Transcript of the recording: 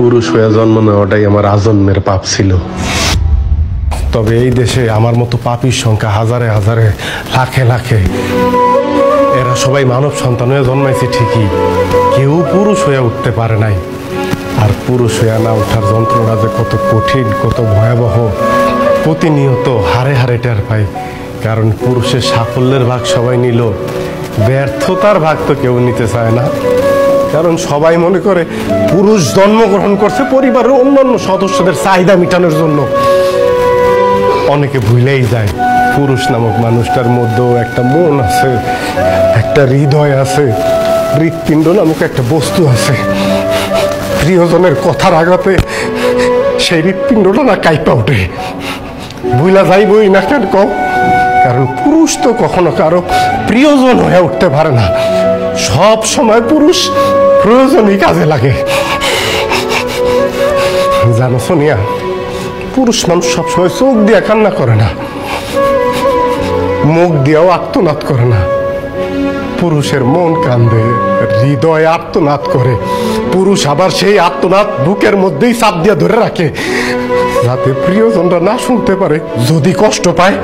পুরুষ হয়ে জন্ম নেওয়াটাই আমার আজন্মের পাপ ছিল। তবে এই দেশে আমার মতো পাপীর সংখ্যা হাজারে হাজারে, লাখে লাখে। এরা সবাই মানব সন্তান হয়ে জন্মাইছে ঠিকই, কেউ পুরুষ হয়ে উঠতে পারে নাই। আর পুরুষ হয়ে না ওঠার যন্ত্রণা যে কত কঠিন, কত ভয়াবহ, প্রতিনিয়ত হারে হারে টের পাই। কারণ পুরুষের সাফল্যের ভাগ সবাই নিল, ব্যর্থতার ভাগ তো কেউ নিতে চায় না। কারণ সবাই মনে করে পুরুষ জন্মগ্রহণ করছে পরিবারের অন্যান্য সদস্যদের চাহিদা মেটানোর জন্য। অনেকে ভুলেই যায় পুরুষ নামক মানুষটার মধ্যেও একটা মন আছে, একটা হৃদয় আছে, হৃৎপিণ্ড নামক একটা বস্তু আছে। প্রিয়জনের কথার আঘাতে সেই হৃৎপিণ্ডটা না কাইপা ওঠে। ভুলা যাইবই না কেন কও? কারণ পুরুষ তো কখনো কারো প্রিয়জন হয়ে উঠতে পারে না। সব সময় পুরুষ প্রয়োজনই কাজে লাগে। জানো সোনিয়া, পুরুষ মানুষ সবসময় চোখ দিয়ে কান্না করে না, মুখ দিয়েও আর্তনাদ করে না। পুরুষের মন কান্দে, হৃদয় আর্তনাদ করে। পুরুষ আবার সেই আর্তনাদ বুকের মধ্যেই চাপ দিয়ে ধরে রাখে, যাতে প্রিয়জনরা না শুনতে পারে। যদি কষ্ট পায়